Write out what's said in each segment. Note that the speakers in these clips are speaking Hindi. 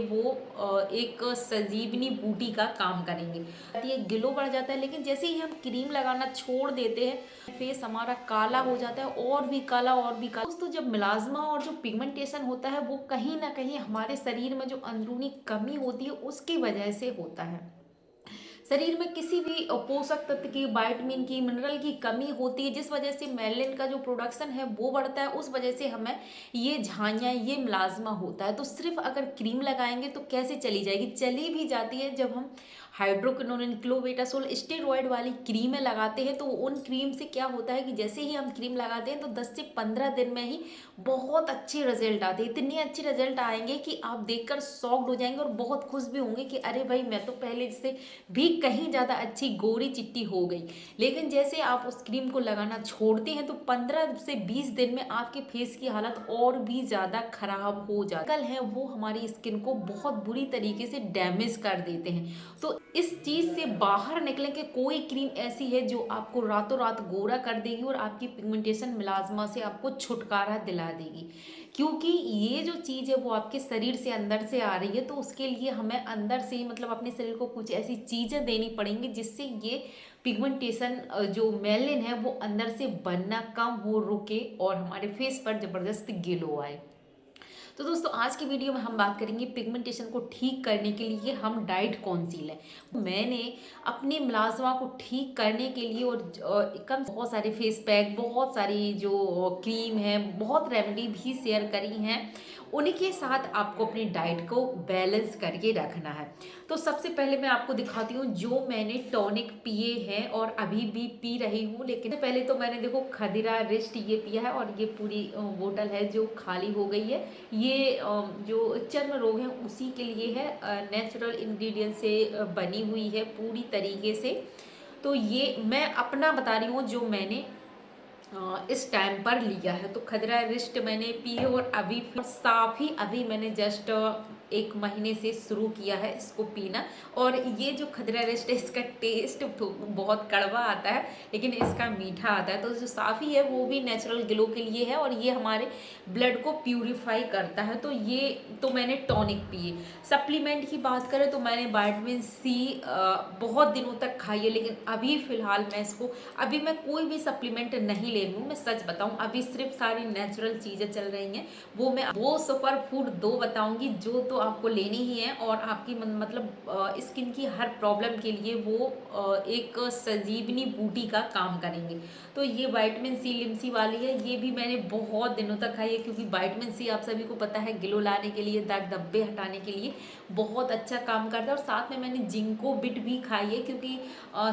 वो एक संजीवनी बूटी का काम करेंगे। ये ग्लो बढ़ जाता है, लेकिन जैसे ही हम क्रीम लगाना छोड़ देते हैं फेस हमारा काला हो जाता है, और भी काला और भी काला। दोस्तों, जब मिलाज़्मा और जो पिगमेंटेशन होता है वो कहीं ना कहीं हमारे शरीर में जो अंदरूनी कमी होती है उसकी वजह से होता है। शरीर में किसी भी पोषक तत्व की, विटामिन की, मिनरल की कमी होती है, जिस वजह से मेलानिन का जो प्रोडक्शन है वो बढ़ता है, उस वजह से हमें ये झाइयाँ, ये मिलाज़्मा होता है। तो सिर्फ अगर क्रीम लगाएंगे तो कैसे चली जाएगी? चली भी जाती है जब हम हाइड्रोक्विनोन, क्लोबेटासोल, स्टेरॉयड वाली क्रीमें लगाते हैं। तो उन क्रीम से क्या होता है कि जैसे ही हम क्रीम लगाते हैं तो 10 से 15 दिन में ही बहुत अच्छे रिजल्ट आते हैं। इतने अच्छे रिजल्ट आएंगे कि आप देखकर शॉक्ड हो जाएंगे और बहुत खुश भी होंगे कि अरे भाई, मैं तो पहले से भी कहीं ज़्यादा अच्छी गोरी चिट्टी हो गई। लेकिन जैसे आप उस क्रीम को लगाना छोड़ते हैं तो 15 से 20 दिन में आपके फेस की हालत और भी ज़्यादा खराब हो जाती है। कल है वो हमारी स्किन को बहुत बुरी तरीके से डैमेज कर देते हैं। तो इस चीज़ से बाहर निकलने के कोई क्रीम ऐसी है जो आपको रातों रात गोरा कर देगी और आपकी पिगमेंटेशन, मिलाज़्मा से आपको छुटकारा दिला देगी। क्योंकि ये जो चीज़ है वो आपके शरीर से अंदर से आ रही है, तो उसके लिए हमें अंदर से ही मतलब अपने शरीर को कुछ ऐसी चीज़ें देनी पड़ेंगी जिससे ये पिगमेंटेशन, जो मेलिन है वो अंदर से बनना कम हो, रुके और हमारे फेस पर ज़बरदस्त ग्लो आए। तो दोस्तों, आज की वीडियो में हम बात करेंगे पिगमेंटेशन को ठीक करने के लिए हम डाइट कौन सी लें। मैंने अपनी मुलाजमा को ठीक करने के लिए और कम बहुत सारे फेस पैक, बहुत सारी जो क्रीम है, बहुत रेमेडी भी शेयर करी हैं। उनके साथ आपको अपनी डाइट को बैलेंस करके रखना है। तो सबसे पहले मैं आपको दिखाती हूँ जो मैंने टॉनिक पिए हैं और अभी भी पी रही हूँ। लेकिन पहले तो मैंने देखो खदिरा रिस्ट ये पिया है और ये पूरी बोतल है जो खाली हो गई है। ये जो चर्म रोग है उसी के लिए है, नेचुरल इंग्रेडिएंट से बनी हुई है पूरी तरीके से। तो ये मैं अपना बता रही हूँ जो मैंने इस टाइम पर लिया है। तो खदरा रिस्ट मैंने पी है और अभी फिर साफ ही अभी मैंने जस्ट 1 महीने से शुरू किया है इसको पीना। और ये जो खदरा रिस्ट है इसका टेस्ट तो बहुत कड़वा आता है, लेकिन इसका मीठा आता है। तो जो साफ़ी है वो भी नेचुरल ग्लो के लिए है और ये हमारे ब्लड को प्यूरिफाई करता है। तो ये तो मैंने टॉनिक पिए। सप्लीमेंट की बात करें तो मैंने विटामिन सी बहुत दिनों तक खाई है, लेकिन अभी फ़िलहाल मैं इसको, अभी मैं कोई भी सप्लीमेंट नहीं ले रही हूँ। मैं सच बताऊँ, अभी सिर्फ सारी नेचुरल चीज़ें चल रही हैं। वो सुपर फूड 2 बताऊँगी जो तो आपको लेनी ही है और आपकी मतलब स्किन की हर प्रॉब्लम के लिए वो एक संजीवनी बूटी का काम करेंगे। तो ये विटामिन सी लिमसी वाली है, ये भी मैंने बहुत दिनों तक खाई है, क्योंकि विटामिन सी आप सभी को पता है ग्लो लाने के लिए, दाग धब्बे हटाने के लिए बहुत अच्छा काम करता है। और साथ में मैंने जिंको बिट भी खाई है, क्योंकि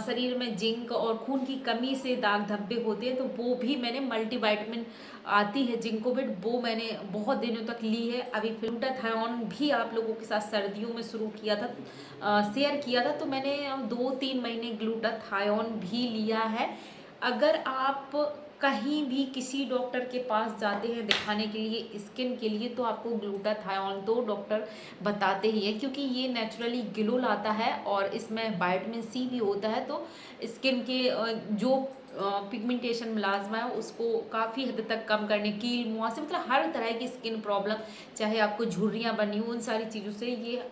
शरीर में जिंक और खून की कमी से दाग धब्बे होते हैं। तो वो भी मैंने मल्टीविटामिन आती है जिंको बिट, वो मैंने बहुत दिनों तक ली है। अभी ग्लूटाथायोन भी आप लोगों के साथ सर्दियों में शुरू किया था, शेयर किया था। तो मैंने 2-3 महीने ग्लूटाथायोन भी लिया है। अगर आप कहीं भी किसी डॉक्टर के पास जाते हैं दिखाने के लिए स्किन के लिए, तो आपको ग्लूटाथायोन तो डॉक्टर बताते ही है, क्योंकि ये नेचुरली ग्लो लाता है और इसमें विटामिन सी भी होता है। तो स्किन के जो पिगमेंटेशन, मिलाज़्मा है उसको काफ़ी हद तक कम करने, कील मुहासे, मतलब हर तरह की स्किन प्रॉब्लम, चाहे आपको झुर्रियाँ बनी हो, उन सारी चीज़ों से ये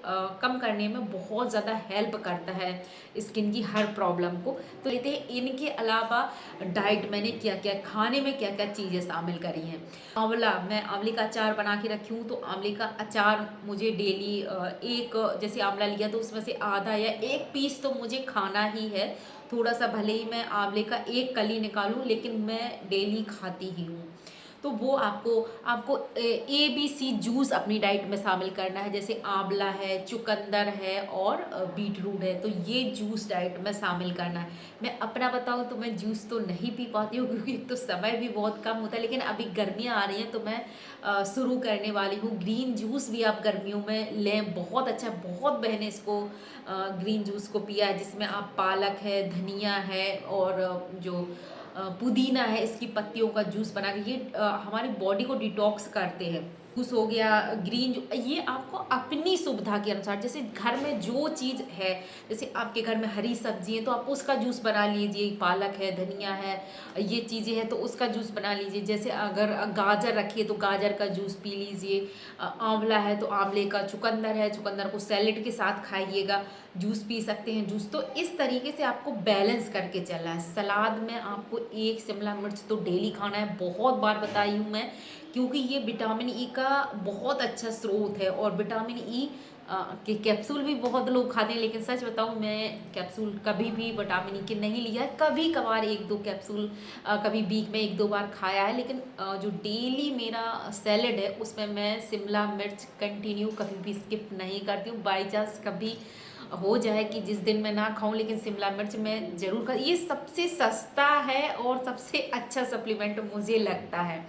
कम करने में बहुत ज़्यादा हेल्प करता है स्किन की हर प्रॉब्लम को। तो लेते हैं इनके अलावा डाइट मैंने क्या क्या, खाने में क्या क्या चीज़ें शामिल करी हैं। आंवला, मैं आंवले का अचार बना के रखी हूँ। तो आंवले का अचार मुझे डेली एक, जैसे आंवला लिया तो उसमें से आधा या 1 पीस तो मुझे खाना ही है। थोड़ा सा भले ही मैं आंवले का एक कली निकालूं, लेकिन मैं डेली खाती ही हूँ। तो वो आपको आपको ABC जूस अपनी डाइट में शामिल करना है। जैसे आंवला है, चुकंदर है और बीटरूट है, तो ये जूस डाइट में शामिल करना है। मैं अपना बताऊँ तो मैं जूस तो नहीं पी पाती हूँ, क्योंकि एक तो समय भी बहुत कम होता है। लेकिन अभी गर्मियाँ आ रही हैं तो मैं शुरू करने वाली हूँ। ग्रीन जूस भी आप गर्मियों में लें, बहुत अच्छा। बहुत बहनें इसको ग्रीन जूस को पिया है, जिसमें आप पालक है, धनिया है और जो पुदीना है, इसकी पत्तियों का जूस बना के, ये हमारी बॉडी को डिटॉक्स करते हैं। जूस हो गया, ग्रीन ये आपको अपनी सुविधा के अनुसार, जैसे घर में जो चीज़ है, जैसे आपके घर में हरी सब्जी है तो आप उसका जूस बना लीजिए, पालक है, धनिया है, ये चीज़ें हैं तो उसका जूस बना लीजिए। जैसे अगर गाजर रखिए तो गाजर का जूस पी लीजिए, आंवला है तो आंवले का, चुकंदर है, चुकंदर को सैलेड के साथ खाइएगा, जूस पी सकते हैं जूस। तो इस तरीके से आपको बैलेंस करके चलना है। सलाद में आपको एक शिमला मिर्च तो डेली खाना है, बहुत बार बताई हूँ मैं, क्योंकि ये विटामिन ई का बहुत अच्छा स्रोत है। और विटामिन ई के कैप्सूल भी बहुत लोग खाते हैं, लेकिन सच बताऊं मैं कैप्सूल कभी भी विटामिन ई के नहीं लिया है। कभी कभार एक दो कैप्सूल कभी वीक में एक दो बार खाया है, लेकिन जो डेली मेरा सैलेड है उसमें मैं शिमला मिर्च कंटिन्यू कभी भी स्किप नहीं करती हूँ। बाई चांस कभी हो जाए कि जिस दिन मैं ना खाऊं, लेकिन शिमला मिर्च मैं ज़रूर खा। ये सबसे सस्ता है और सबसे अच्छा सप्लीमेंट मुझे लगता है।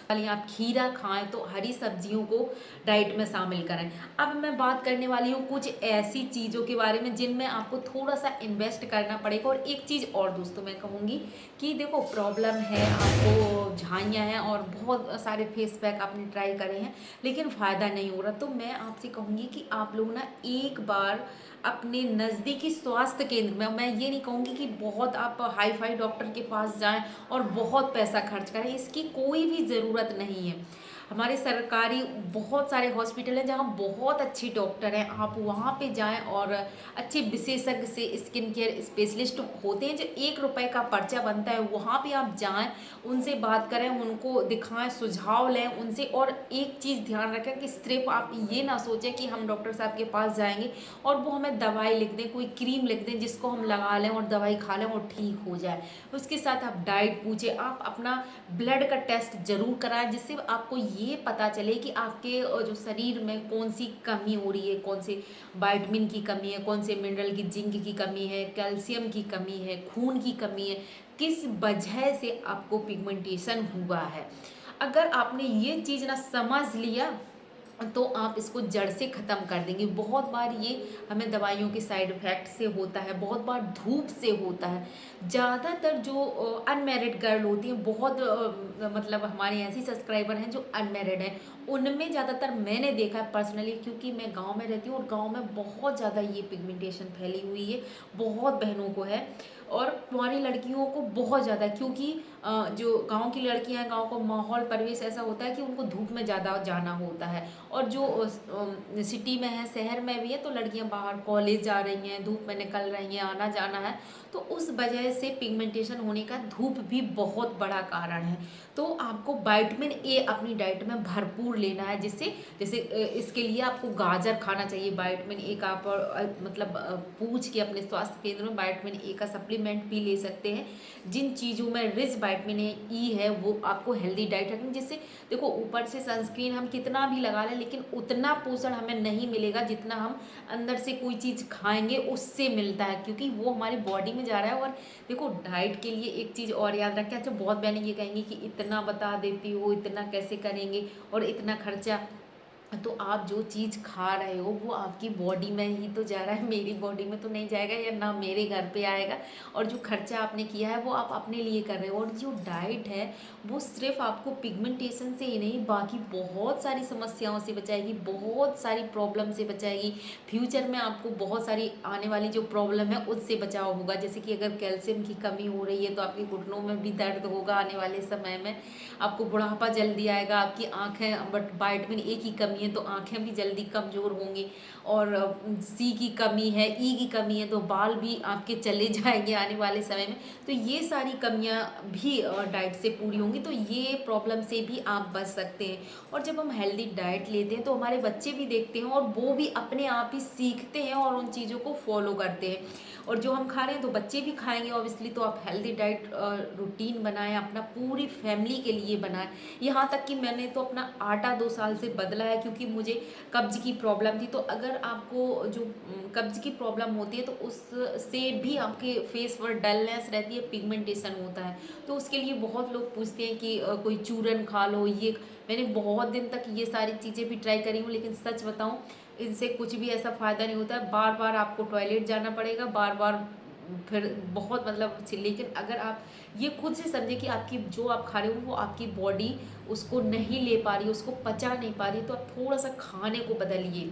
वाली आप खीरा खाएं तो हरी सब्जियों को डाइट में शामिल करें। अब मैं बात करने वाली हूँ कुछ ऐसी चीज़ों के बारे में जिनमें आपको थोड़ा सा इन्वेस्ट करना पड़ेगा। और एक चीज़ और दोस्तों मैं कहूँगी कि देखो, प्रॉब्लम है, आपको झाइयाँ हैं और बहुत सारे फेस पैक आपने ट्राई करे हैं लेकिन फ़ायदा नहीं हो रहा, तो मैं आपसे कहूँगी कि आप लोग ना एक बार अपने नज़दीकी स्वास्थ्य केंद्र में, मैं ये नहीं कहूँगी कि बहुत आप हाई फाई डॉक्टर के पास जाएं और बहुत पैसा खर्च करें, इसकी कोई भी ज़रूरत नहीं है। हमारे सरकारी बहुत सारे हॉस्पिटल हैं जहाँ बहुत अच्छे डॉक्टर हैं, आप वहाँ पे जाएं और अच्छे विशेषज्ञ से, स्किन केयर स्पेशलिस्ट होते हैं, जो 1 रुपए का पर्चा बनता है, वहाँ पे आप जाएं, उनसे बात करें, उनको दिखाएं, सुझाव लें उनसे। और एक चीज़ ध्यान रखें कि सिर्फ आप ये ना सोचें कि हम डॉक्टर साहब के पास जाएंगे और वो हमें दवाई लिख दें, कोई क्रीम लिख दें जिसको हम लगा लें और दवाई खा लें और ठीक हो जाए। उसके साथ आप डाइट पूछे, आप अपना ब्लड का टेस्ट जरूर कराएं, जिससे आपको ये पता चले कि आपके जो शरीर में कौन सी कमी हो रही है, कौन से विटामिन की कमी है, कौन से मिनरल की, जिंक की कमी है, कैल्शियम की कमी है, खून की कमी है, किस वजह से आपको पिगमेंटेशन हुआ है। अगर आपने ये चीज़ ना समझ लिया तो आप इसको जड़ से ख़त्म कर देंगे। बहुत बार ये हमें दवाइयों के साइड इफ़ेक्ट से होता है, बहुत बार धूप से होता है। ज़्यादातर जो अनमैरिड गर्ल होती हैं, बहुत मतलब हमारे ऐसी सब्सक्राइबर हैं जो अनमैरिड हैं, उनमें ज़्यादातर मैंने देखा है पर्सनली, क्योंकि मैं गांव में रहती हूँ और गांव में बहुत ज़्यादा ये पिगमेंटेशन फैली हुई है, बहुत बहनों को है और कुंवारी लड़कियों को बहुत ज़्यादा, क्योंकि जो गांव की लड़कियां हैं, गांव का माहौल परिवेश ऐसा होता है कि उनको धूप में ज़्यादा जाना होता है। और जो सिटी में है, शहर में भी है, तो लड़कियां बाहर कॉलेज जा रही हैं, धूप में निकल रही हैं, आना जाना है, तो उस वजह से पिगमेंटेशन होने का धूप भी बहुत बड़ा कारण है। तो आपको विटामिन ए अपनी डाइट में भरपूर लेना है, जिससे जैसे इसके लिए आपको गाजर खाना चाहिए। विटामिन ए का आप मतलब पूछ के अपने स्वास्थ्य केंद्र में विटामिन ए का सप्लीमेंट भी ले सकते हैं। जिन चीज़ों में रिच विटामिन ई है वो आपको हेल्दी डाइट रखनी, जिससे देखो ऊपर से सनस्क्रीन हम कितना भी लगा लें लेकिन उतना पोषण हमें नहीं मिलेगा जितना हम अंदर से कोई चीज़ खाएंगे उससे मिलता है, क्योंकि वो हमारी बॉडी में जा रहा है। और देखो, डाइट के लिए एक चीज़ और याद रखें। अच्छा, बहुत बहनें ये कहेंगी कि इतना बता देती हो, इतना कैसे करेंगे और इतना खर्चा। तो आप जो चीज़ खा रहे हो वो आपकी बॉडी में ही तो जा रहा है, मेरी बॉडी में तो नहीं जाएगा या ना मेरे घर पे आएगा। और जो खर्चा आपने किया है वो आप अपने लिए कर रहे हो। और जो डाइट है वो सिर्फ आपको पिगमेंटेशन से ही नहीं, बाकी बहुत सारी समस्याओं से बचाएगी, बहुत सारी प्रॉब्लम से बचाएगी। फ्यूचर में आपको बहुत सारी आने वाली जो प्रॉब्लम है उससे बचाव होगा। जैसे कि अगर कैल्शियम की कमी हो रही है तो आपके घुटनों में भी दर्द होगा आने वाले समय में, आपको बुढ़ापा जल्दी आएगा, आपकी आंखें, बट विटामिन ए की कमी है तो आंखें भी जल्दी कमज़ोर होंगी। और सी की कमी है, ई की कमी है तो बाल भी आपके चले जाएंगे आने वाले समय में। तो ये सारी कमियां भी डाइट से पूरी होंगी, तो ये प्रॉब्लम से भी आप बच सकते हैं। और जब हम हेल्दी डाइट लेते हैं तो हमारे बच्चे भी देखते हैं और वो भी अपने आप ही सीखते हैं और उन चीज़ों को फॉलो करते हैं। और जो हम खा रहे हैं तो बच्चे भी खाएंगे ऑब्वियसली। तो आप हेल्दी डाइट रूटीन बनाएं, अपना पूरी फैमिली के लिए बनाएं। यहाँ तक कि मैंने तो अपना आटा 2 साल से बदला है, क्योंकि मुझे कब्ज की प्रॉब्लम थी। तो अगर आपको जो कब्ज की प्रॉब्लम होती है तो उससे भी आपके फेस पर डलनेस रहती है, पिगमेंटेशन होता है। तो उसके लिए बहुत लोग पूछते हैं कि कोई चूरन खा लो, ये मैंने बहुत दिन तक ये सारी चीज़ें भी ट्राई करी हूँ, लेकिन सच बताऊँ इनसे कुछ भी ऐसा फ़ायदा नहीं होता है। बार बार आपको टॉयलेट जाना पड़ेगा, बार बार फिर बहुत मतलब अच्छी। लेकिन अगर आप ये खुद से समझे कि आपकी जो आप खा रहे हो वो आपकी बॉडी उसको नहीं ले पा रही है, उसको पचा नहीं पा रही है, तो आप थोड़ा सा खाने को बदलिए।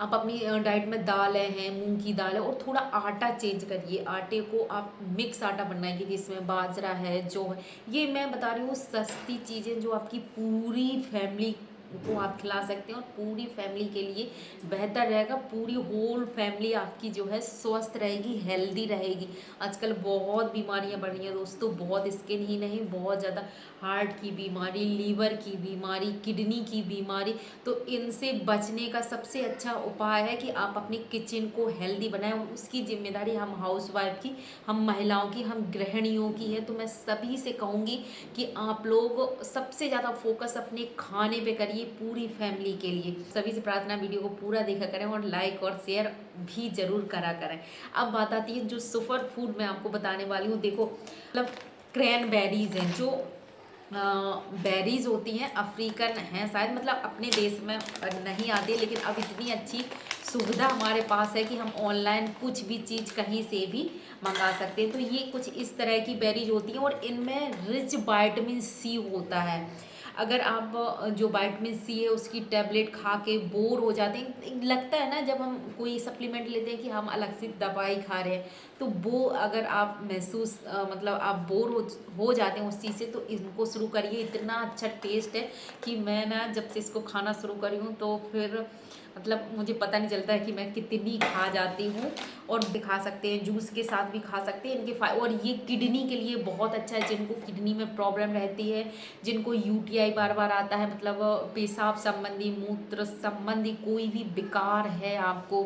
आप अपनी डाइट में दालें हैं, मूंग की दाल है, और थोड़ा आटा चेंज करिए। आटे को आप मिक्स आटा बनाइए जिसमें बाजरा है, जौ है। ये मैं बता रही हूँ सस्ती चीज़ें जो आपकी पूरी फैमिली को आप खिला सकते हैं, और पूरी फैमिली के लिए बेहतर रहेगा। पूरी होल फैमिली आपकी जो है स्वस्थ रहेगी, हेल्दी रहेगी। आजकल बहुत बीमारियां बढ़ रही हैं दोस्तों, बहुत स्किन ही नहीं, बहुत ज़्यादा हार्ट की बीमारी, लीवर की बीमारी, किडनी की बीमारी। तो इनसे बचने का सबसे अच्छा उपाय है कि आप अपनी किचन को हेल्दी बनाएं, और उसकी जिम्मेदारी हम हाउसवाइफ की, हम महिलाओं की, हम गृहिणियों की है। तो मैं सभी से कहूँगी कि आप लोग सबसे ज़्यादा फोकस अपने खाने पे करिए पूरी फैमिली के लिए। सभी से प्रार्थना, वीडियो को पूरा देखा करें और लाइक और शेयर भी ज़रूर करा करें। अब बात आती है जो सुपर फूड मैं आपको बताने वाली हूँ। देखो मतलब क्रैनबेरीज हैं, जो बेरीज होती हैं, अफ्रीकन हैं शायद, मतलब अपने देश में नहीं आती है, लेकिन अब इतनी अच्छी सुविधा हमारे पास है कि हम ऑनलाइन कुछ भी चीज़ कहीं से भी मंगा सकते हैं। तो ये कुछ इस तरह की बेरीज होती हैं, और इनमें रिच विटामिन सी होता है। अगर आप जो विटामिन सी है उसकी टैबलेट खा के बोर हो जाते हैं, लगता है ना जब हम कोई सप्लीमेंट लेते हैं कि हम अलग से दवाई खा रहे हैं, तो वो अगर आप महसूस मतलब आप बोर हो जाते हैं उस चीज़ से, तो इनको शुरू करिए। इतना अच्छा टेस्ट है कि मैं ना जब से इसको खाना शुरू करी हूँ तो फिर मतलब मुझे पता नहीं चलता है कि मैं कितनी खा जाती हूँ। और भी खा सकते हैं, जूस के साथ भी खा सकते हैं इनके और ये किडनी के लिए बहुत अच्छा है। जिनको किडनी में प्रॉब्लम रहती है, जिनको यूटीआई बार बार आता है, मतलब पेशाब संबंधी, मूत्र संबंधी कोई भी विकार है आपको,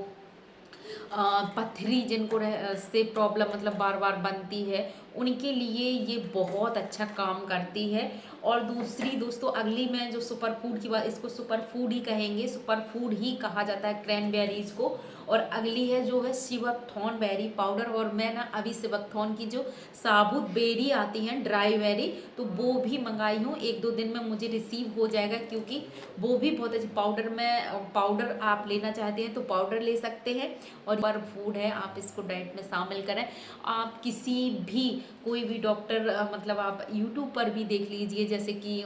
पथरी जिनको से प्रॉब्लम मतलब बार बार बनती है, उनके लिए ये बहुत अच्छा काम करती है। और दूसरी दोस्तों, अगली मैं जो सुपर फूड की बात, इसको सुपर फूड ही कहेंगे, सुपर फूड ही कहा जाता है क्रैनबेरीज को। और अगली है जो है शिवकथॉर्न बेरी पाउडर। और मैं ना अभी शिवकथॉर्न की जो साबुत बेरी आती हैं, ड्राई बेरी, तो वो भी मंगाई हूँ। एक दो दिन में मुझे रिसीव हो जाएगा, क्योंकि वो भी बहुत अच्छी पाउडर में, पाउडर आप लेना चाहते हैं तो पाउडर ले सकते हैं। और पर फूड है, आप इसको डाइट में शामिल करें। आप किसी भी कोई भी डॉक्टर मतलब आप यूट्यूब पर भी देख लीजिए, जैसे कि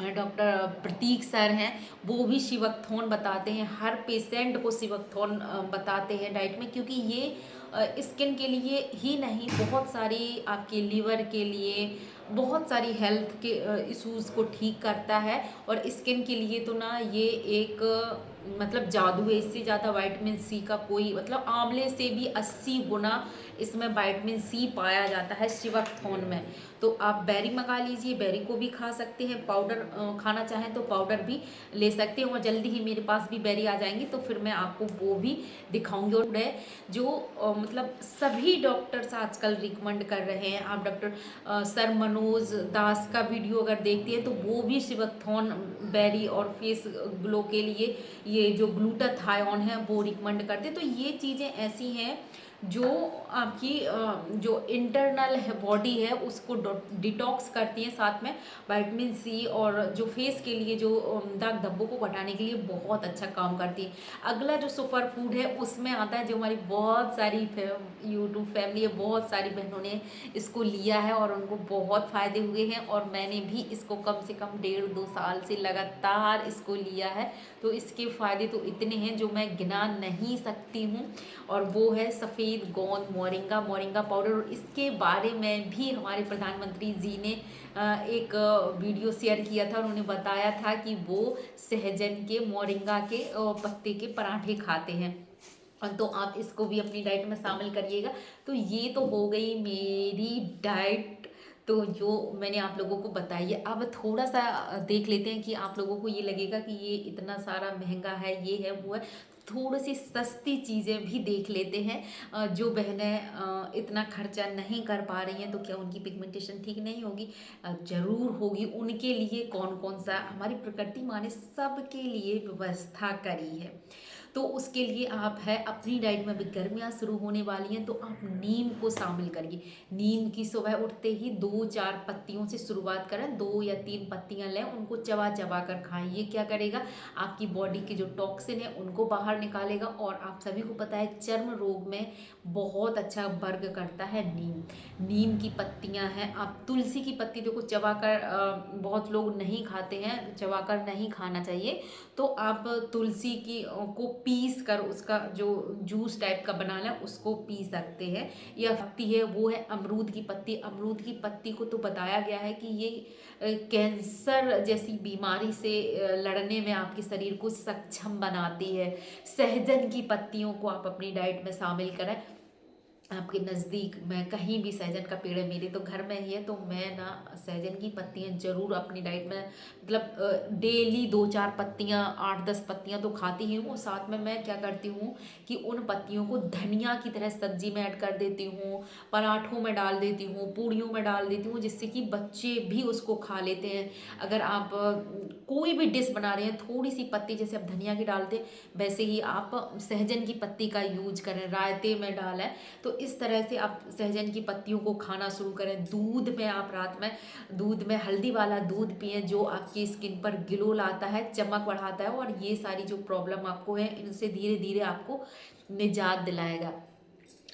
डॉक्टर प्रतीक सर हैं, वो भी शिवकथॉर्न बताते हैं। हर पेशेंट को शिवकथॉर्न बताते हैं डाइट में, क्योंकि ये स्किन के लिए ही नहीं, बहुत सारी आपके लीवर के लिए, बहुत सारी हेल्थ के इश्यूज़ को ठीक करता है। और स्किन के लिए तो ना ये एक मतलब जादू है। इससे ज़्यादा विटामिन सी का कोई मतलब, आंवले से भी 80 गुना इसमें विटामिन सी पाया जाता है शिवकथॉर्न में। तो आप बेरी मंगा लीजिए, बेरी को भी खा सकते हैं, पाउडर खाना चाहें तो पाउडर भी ले सकते हैं। और जल्दी ही मेरे पास भी बेरी आ जाएंगी, तो फिर मैं आपको वो भी दिखाऊंगी। और जो मतलब सभी डॉक्टर्स आजकल रिकमेंड कर रहे हैं। आप डॉक्टर सर मनोज दास का वीडियो अगर देखते हैं, तो वो भी शिवकथॉर्न बेरी और फेस ग्लो के लिए ये जो ग्लूटाथायोन है वो रिकमेंड करते हैं। तो ये चीज़ें ऐसी हैं जो आपकी जो इंटरनल है बॉडी है उसको डिटॉक्स करती हैं, साथ में विटामिन सी, और जो फेस के लिए जो दाग धब्बों को घटाने के लिए बहुत अच्छा काम करती है। अगला जो सुपर फूड है उसमें आता है, जो हमारी बहुत सारी यूट्यूब फैमिली है, बहुत सारी बहनों ने इसको लिया है और उनको बहुत फ़ायदे हुए हैं। और मैंने भी इसको कम से कम 1.5-2 साल से लगातार इसको लिया है। तो इसके फ़ायदे तो इतने हैं जो मैं गिना नहीं सकती हूँ। और वो है सफ़ेद गोंद मोरिंगा, मोरिंगा पाउडर। और इसके बारे में भी हमारे प्रधानमंत्री जी ने एक वीडियो शेयर किया था। उन्होंने बताया था कि वो सहजन के, मोरिंगा के पत्ते के पराठे खाते हैं। तो आप इसको भी अपनी डाइट में शामिल करिएगा। तो ये तो हो गई मेरी डाइट, तो जो मैंने आप लोगों को बताई है। अब थोड़ा सा देख लेते हैं कि आप लोगों को ये लगेगा कि ये इतना सारा महंगा है, ये है वो है। थोड़ी सी सस्ती चीज़ें भी देख लेते हैं। जो बहनें इतना खर्चा नहीं कर पा रही हैं, तो क्या उनकी पिगमेंटेशन ठीक नहीं होगी? ज़रूर होगी। उनके लिए कौन कौन सा, हमारी प्रकृति माँ ने सबके लिए व्यवस्था करी है। तो उसके लिए आप है अपनी डाइट में, अभी गर्मियाँ शुरू होने वाली हैं तो आप नीम को शामिल करिए। नीम की सुबह उठते ही 2-4 पत्तियों से शुरुआत करें, 2 या 3 पत्तियां लें, उनको चबा चबा कर खाएं। ये क्या करेगा, आपकी बॉडी के जो टॉक्सिन है उनको बाहर निकालेगा। और आप सभी को पता है चर्म रोग में बहुत अच्छा वर्क करता है नीम। नीम की पत्तियां हैं, आप तुलसी की पत्ती देखो चबाकर, बहुत लोग नहीं खाते हैं, चबाकर नहीं खाना चाहिए, तो आप तुलसी की को पीस कर उसका जो जूस टाइप का बना लें उसको पी सकते हैं। या पत्ती है वो है अमरूद की पत्ती। अमरूद की पत्ती को तो बताया गया है कि ये कैंसर जैसी बीमारी से लड़ने में आपके शरीर को सक्षम बनाती है। सहजन की पत्तियों को आप अपनी डाइट में शामिल करें। आपके नज़दीक में कहीं भी सहजन का पेड़ है, मेरे तो घर में ही है, तो मैं ना सहजन की पत्तियां ज़रूर अपनी डाइट में, मतलब डेली 2-4 पत्तियां, 8-10 पत्तियां तो खाती ही हूँ। साथ में मैं क्या करती हूँ कि उन पत्तियों को धनिया की तरह सब्जी में ऐड कर देती हूँ, पराठों में डाल देती हूँ, पूड़ियों में डाल देती हूँ, जिससे कि बच्चे भी उसको खा लेते हैं। अगर आप कोई भी डिश बना रहे हैं, थोड़ी सी पत्ती जैसे आप धनिया की डालते हैं, वैसे ही आप सहजन की पत्ती का यूज करें, रायते में डालें। तो इस तरह से आप सहजन की पत्तियों को खाना शुरू करें। दूध में आप रात में दूध में हल्दी वाला दूध पिएं, जो आपकी स्किन पर ग्लो लाता है, चमक बढ़ाता है, और ये सारी जो प्रॉब्लम आपको है इनसे धीरे धीरे आपको निजात दिलाएगा।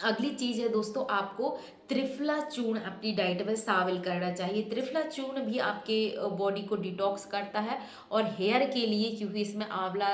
अगली चीज़ है दोस्तों, आपको त्रिफला चूर्ण अपनी डाइट में शामिल करना चाहिए। त्रिफला चूर्ण भी आपके बॉडी को डिटॉक्स करता है, और हेयर के लिए, क्योंकि इसमें आंवला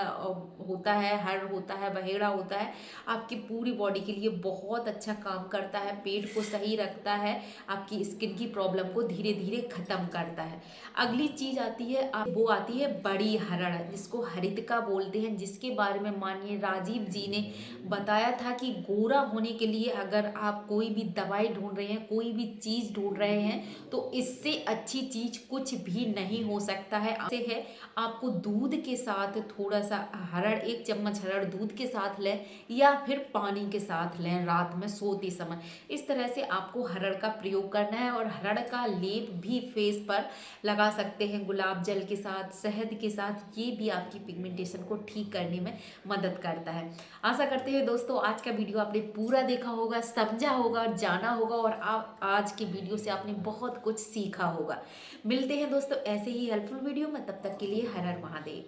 होता है, हर होता है, बहेड़ा होता है, आपकी पूरी बॉडी के लिए बहुत अच्छा काम करता है। पेट को सही रखता है, आपकी स्किन की प्रॉब्लम को धीरे धीरे ख़त्म करता है। अगली चीज़ आती है, वो आती है बड़ी हरड़, जिसको हरितका बोलते हैं, जिसके बारे में माननीय राजीव जी ने बताया था कि गोरा होने के लिए अगर आप कोई भी दवाई ढूंढ रहे हैं, कोई भी चीज़ ढूंढ रहे हैं, तो इससे अच्छी चीज़ कुछ भी नहीं हो सकता है। से है, आपको दूध के साथ थोड़ा सा हरड़, 1 चम्मच हरड़ दूध के साथ लें, या फिर पानी के साथ लें रात में सोते समय। इस तरह से आपको हरड़ का प्रयोग करना है, और हरड़ का लेप भी फेस पर लगा सकते हैं गुलाब जल के साथ, शहद के साथ। ये भी आपकी पिगमेंटेशन को ठीक करने में मदद करता है। आशा करते हैं दोस्तों आज का वीडियो आपने पूरा देखा होगा, समझा होगा और जाना होगा, और आप आज के वीडियो से आपने बहुत कुछ सीखा होगा। मिलते हैं दोस्तों ऐसे ही हेल्पफुल वीडियो में, तब तक के लिए हर हर महादेव।